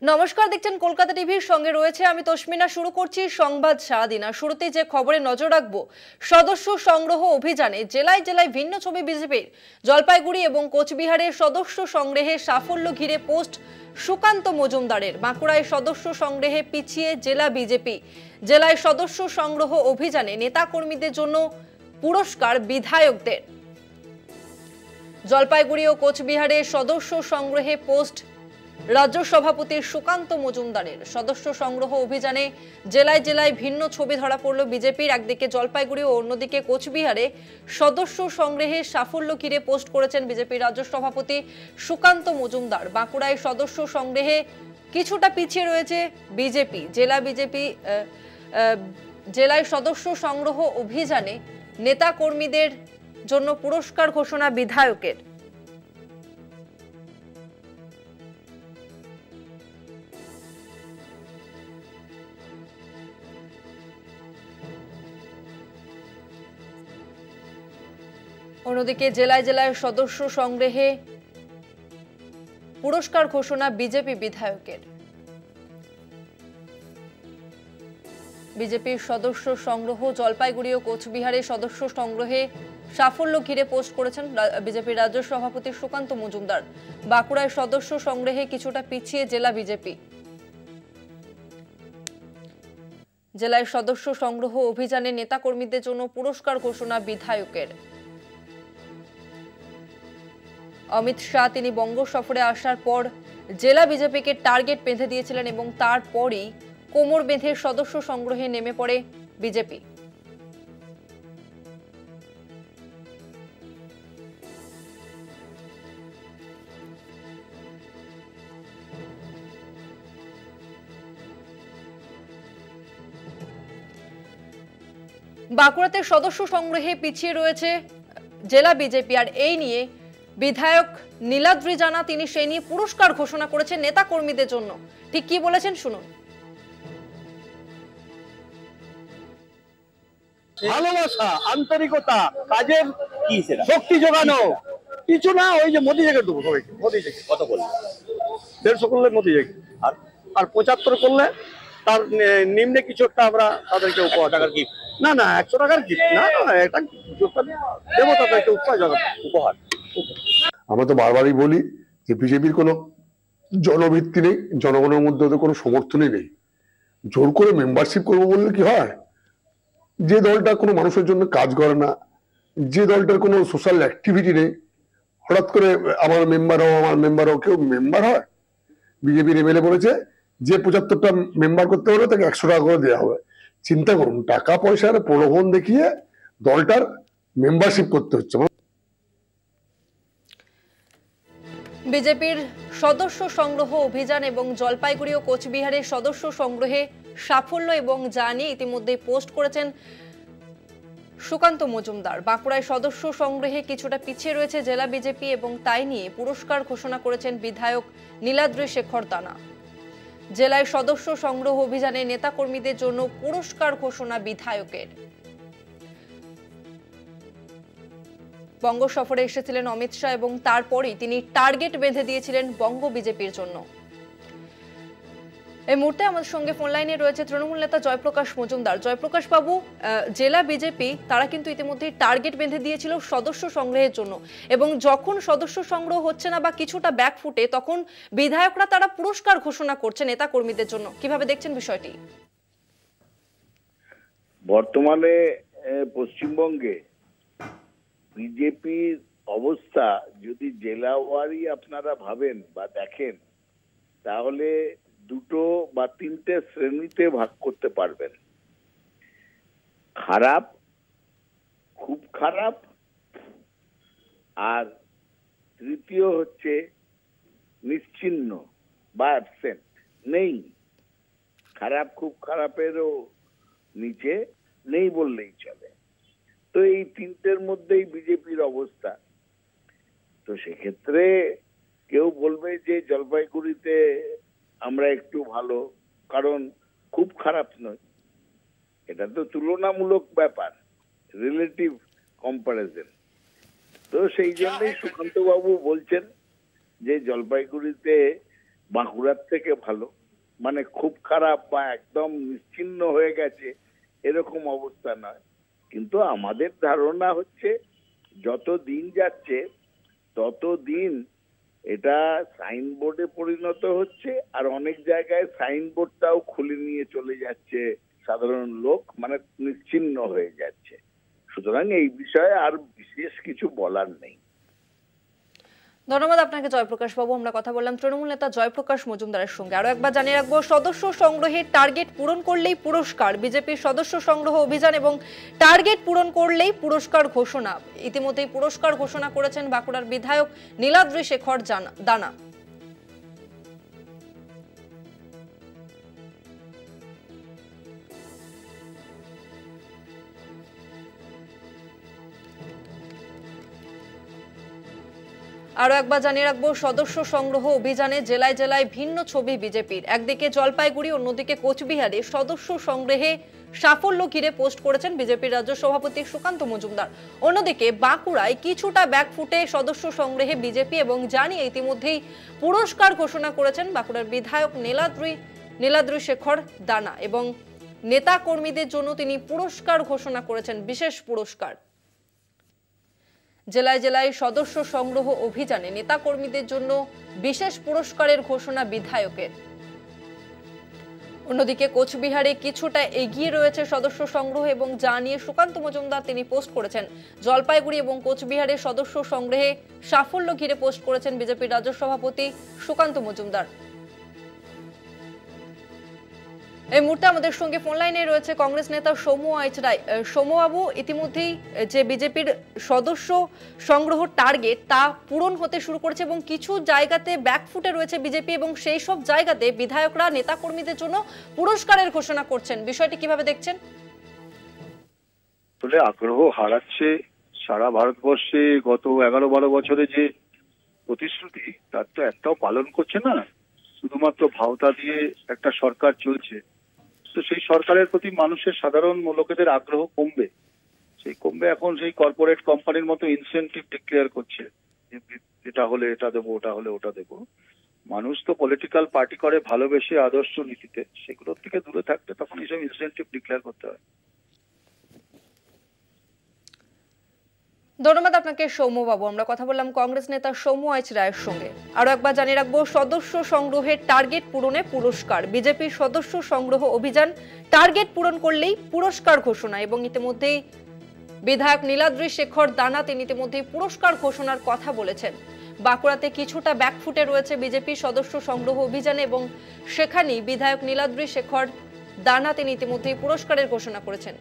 নমস্কার, দেখছেন কলকাতা টিভির সঙ্গে রয়েছে আমি তস্মিনা। শুরু করছি সংবাদ সারাদিনা। শুরুতে যে খবরে নজর রাখবো, সদস্য সংগ্রহ অভিযানে জেলায় জেলায় ভিন্ন ছবি বিজেপির। জলপাইগুড়ি এবং কোচবিহারের সদস্য সংগ্রহে সাফল্য ঘিরে পোস্ট সুকান্ত মজুমদারের। বাঁকুড়ায় সদস্য সংগ্রহে পিছিয়ে জেলা বিজেপি। জেলায় সদস্য সংগ্রহ অভিযানে নেতাকর্মীদের জন্য পুরস্কার বিধায়কদের। জলপাইগুড়ি ও কোচবিহারের সদস্য সংগ্রহে পোস্ট রাজ্য সভাপতি সুকান্ত মজুমদারের। সদস্য সংগ্রহ অভিযানে জেলায় জেলায় ভিন্ন ছবি ধরা পড়ল বিজেপির। একদিকে জলপাইগুড়ি ও অন্যদিকে কোচবিহারে সদস্য সংগ্রহে সাফল্য ঘিরে পোস্ট করেছেন বিজেপির রাজ্য সভাপতি সুকান্ত মজুমদার। বাঁকুড়ায় সদস্য সংগ্রহে কিছুটা পিছিয়ে রয়েছে বিজেপি। জেলায় সদস্য সংগ্রহ অভিযানে নেতা কর্মীদের জন্য পুরস্কার ঘোষণা বিধায়কের। অন্যদিকে জেলায় জেলায় সদস্য সংগ্রহে পুরস্কার ঘোষণা বিজেপি বিধায়কের। বিজেপির সদস্য সংগ্রহ জলপাইগুড়ি ও কোচবিহারে সদস্য সংগ্রহে সাফল্য ঘিরে পোস্ট করেছেন বিজেপির রাজ্য সভাপতি সুকান্ত মজুমদার। বাঁকুড়ায় সদস্য সংগ্রহে কিছুটা পিছিয়ে জেলা বিজেপি। জেলায় সদস্য সংগ্রহ অভিযানে নেতাকর্মীদের জন্য পুরস্কার ঘোষণা বিধায়কের। অমিত শাহ তিনি বঙ্গ সফরে আসার পর জেলা বিজেপিকে টার্গেট বেঁধে দিয়েছিলেন এবং তারপরই কোমর বেঁধে সদস্য সংগ্রহে নেমে পড়ে বিজেপি। বাঁকুড়াতে সদস্য সংগ্রহে পিছিয়ে রয়েছে জেলা বিজেপি, আর এই নিয়ে বিধায়ক নীলাদ্রি জানা তিনি সেই নিয়ে পুরস্কার ঘোষণা করেছেন নেতা কর্মীদের জন্য। ঠিক কি বলেছেন শুনুন। ভালোবাসা, আন্তরিকতা, কাজের শক্তি যোগানো, কিছু না ওই যে মোদি থেকে দেবো সবাইকে। মোদি থেকে কত করলে 150 করলে মোদি থেকে, আর 75 করলে তার নিম্নে কিছু একটা আমরা তাদেরকে উপহার। টাকার গিফট না, 100 টাকার গিফট না, একটা দেবো তাদেরকে উপহার। আমরা তো বারবারই বলি যে বিজেপির কোনো জনভিত্তি নেই, জনগণের মধ্যে ওদের কোনো সমর্থনই নেই। জোর করে মেম্বারশিপ করবো বললে কি হয়? যে দলটা কোনো মানুষের জন্য কাজ করে না, যে দলটার কোনো সোশ্যাল অ্যাক্টিভিটি নেই, হঠাৎ করে আমার মেম্বার হও কেউ মেম্বার হয়? বিজেপির এমএলএ বলেছে যে 75টা মেম্বার করতে হলে তাকে 100 টাকা করে দেওয়া হবে। চিন্তা করুন, টাকা পয়সার প্রলোভন দেখিয়ে দলটার মেম্বারশিপ করতে হচ্ছে। বিজেপির সদস্য সংগ্রহ অভিযান এবং জলপাইগুড়ি ও কোচবিহারের সদস্য সংগ্রহে সাফল্য এবং যা নিয়ে ইতিমধ্যে পোস্ট করেছেন সুকান্ত মজুমদার। বাঁকুড়ায় সদস্য সংগ্রহে কিছুটা পিছিয়ে রয়েছে জেলা বিজেপি এবং তাই নিয়ে পুরস্কার ঘোষণা করেছেন বিধায়ক নীলাদ্রি শেখর দানা। জেলায় সদস্য সংগ্রহ অভিযানে নেতাকর্মীদের জন্য পুরস্কার ঘোষণা বিধায়কের। বঙ্গ সফরে এসেছিলেন অমিত শাহ এবং তারপরই তিনি টার্গেট বেঁধে দিয়েছিলেন বঙ্গ বিজেপির জন্য। এই মুহূর্তে আমাদের সঙ্গে ফোন লাইনে রয়েছে তৃণমূল নেতা জয়প্রকাশ মজুমদার। জয়প্রকাশ বাবু, জেলা বিজেপি তারা কিন্তু ইতিমধ্যে টার্গেট বেঁধে দিয়েছিল সদস্য সংগ্রহের জন্য, এবং যখন সদস্য সংগ্রহ হচ্ছে না বা কিছুটা ব্যাক ফুটে, তখন বিধায়করা তারা পুরস্কার ঘোষণা করছে নেতা কর্মীদের জন্য। কিভাবে দেখছেন বিষয়টি? বর্তমানে পশ্চিমবঙ্গে বিজেপির অবস্থা যদি জেলাওয়ারি আপনারা ভাবেন বা দেখেন, তাহলে দুটো বা তিনটে শ্রেণীতে ভাগ করতে পারবেন। খারাপ, খুব খারাপ, আর তৃতীয় হচ্ছে নিশ্চিহ্ন বা অ্যাবসেন্ট, নেই। খারাপ খুব খারাপেরও নিচে নেই বললেই চলে। তো এই তিনটের মধ্যেই বিজেপির অবস্থা। তো সেক্ষেত্রে কেউ বলবে যে জলপাইগুড়িতে আমরা একটু ভালো, কারণ খুব খারাপ নয়। এটা তো তুলনামূলক ব্যাপার, রিলেটিভ কম্পারিজন। তো সেই জন্যই সুকান্ত বাবু বলছেন যে জলপাইগুড়িতে বাঁকুড়ার থেকে ভালো, মানে খুব খারাপ বা একদম নিশ্চিহ্ন হয়ে গেছে এরকম অবস্থা নয়। কিন্তু আমাদের ধারণা হচ্ছে যত দিন যাচ্ছে তত দিন এটা সাইনবোর্ডে পরিণত হচ্ছে, আর অনেক জায়গায় সাইনবোর্ডটাও খুলে নিয়ে চলে যাচ্ছে সাধারণ লোক, মানে নিশ্চিহ্ন হয়ে যাচ্ছে। সুতরাং এই বিষয়ে আর বিশেষ কিছু বলার নেই। ধন্যবাদ আপনাকে জয়প্রকাশ বাবু। আমরা কথা বললাম তৃণমূল নেতা জয়প্রকাশ মজুমদারের সঙ্গে। আরো একবার জানিয়ে রাখবো, সদস্য সংগ্রহের টার্গেট পূরণ করলেই পুরস্কার। বিজেপির সদস্য সংগ্রহ অভিযান এবং টার্গেট পূরণ করলেই পুরস্কার ঘোষণা। ইতিমধ্যেই পুরস্কার ঘোষণা করেছেন বাঁকুড়ার বিধায়ক নীলাদ্রি শেখর দানা। আরো একবার জানিয়ে রাখবো, সদস্য সংগ্রহ অভিযানে জেলায় জেলায় ভিন্ন ছবি বিজেপির। একদিকে জলপাইগুড়ি, অন্যদিকে কোচবিহারে সদস্য সংগ্রহে সাফল্য ঘিরে পোস্ট করেছেন বিজেপির রাজ্য সভাপতি সুকান্ত মজুমদার। অন্যদিকে বাঁকুড়ায় কিছুটা ব্যাকফুটে সদস্য সংগ্রহে বিজেপি এবং জানিয়ে ইতিমধ্যেই পুরস্কার ঘোষণা করেছেন বাঁকুড়ার বিধায়ক নীলাদ্রি শেখর দানা এবং নেতা কর্মীদের জন্য তিনি পুরস্কার ঘোষণা করেছেন, বিশেষ পুরস্কার। জেলায় জেলায় সদস্য সংগ্রহ অভিযানে নেতাকর্মীদের জন্য বিশেষ পুরস্কারের ঘোষণা বিধায়কের। অন্যদিকে কোচবিহারে কিছুটা এগিয়ে রয়েছে সদস্য সংগ্রহ এবং যা নিয়ে সুকান্ত মজুমদার তিনি পোস্ট করেছেন। জলপাইগুড়ি এবং কোচবিহারে সদস্য সংগ্রহে সাফল্য ঘিরে পোস্ট করেছেন বিজেপির রাজ্য সভাপতি সুকান্ত মজুমদার। এই মুহূর্তে আমাদের সঙ্গে ফোন লাইনে রয়েছে কংগ্রেস নেতা সৌম্য আইচরায়। সৌম্যবাবু, ইতিমধ্যেই যে বিজেপির সদস্য সংগ্রহ টার্গেট তা পূরণ হতে শুরু করেছে এবং কিছু জায়গাতে ব্যাকফুটে রয়েছে বিজেপি এবং সেই সব জায়গাতে বিধায়করা নেতাকর্মীদের জন্য পুরস্কারের ঘোষণা করছেন, বিষয়টি কিভাবে দেখছেন? আসলে আগ্রহ হারাচ্ছে সারা ভারতবর্ষে। গত 11-12 বছরে যে প্রতিশ্রুতি তার তো একটাও পালন করছে না, শুধুমাত্র ভাওতা দিয়ে একটা সরকার চলছে। তো সেই সরকারের প্রতি মানুষের সাধারণ লোকেদের আগ্রহ কমবে, এখন সেই কর্পোরেট কোম্পানির মতো ইনসেন্টিভ ডিক্লেয়ার করছে, এটা হলে এটা দেবো, ওটা হলে ওটা দেবো। মানুষ তো পলিটিক্যাল পার্টি করে ভালোবেসে আদর্শ নীতিতে, সেগুলোর থেকে দূরে থাকতে তখন এইসব ইনসেন্টিভ ডিক্লেয়ার করতে হয়। ধন্যবাদ আপনাকে সৌম্যবাবু। আমরা কথা বললাম কংগ্রেস নেতা সৌম্য আইচরায়ের সঙ্গে। আরো একবার জানিয়ে রাখবো, সদস্য সংগ্রহের টার্গেট পূরণে পুরস্কার। বিজেপির সদস্য সংগ্রহ অভিযান টার্গেট পূরণ করলেই পুরস্কার ঘোষণা এবং ইতিমধ্যেই বিধায়ক নীলাদ্রি শেখর দানা তিনি ইতিমধ্যেই পুরস্কার ঘোষণার কথা বলেছেন। বাঁকুড়াতে কিছুটা ব্যাকফুটে রয়েছে বিজেপির সদস্য সংগ্রহ অভিযানে এবং সেখানেই বিধায়ক নীলাদ্রি শেখর দানা তিনি ইতিমধ্যেই পুরস্কারের ঘোষণা করেছেন।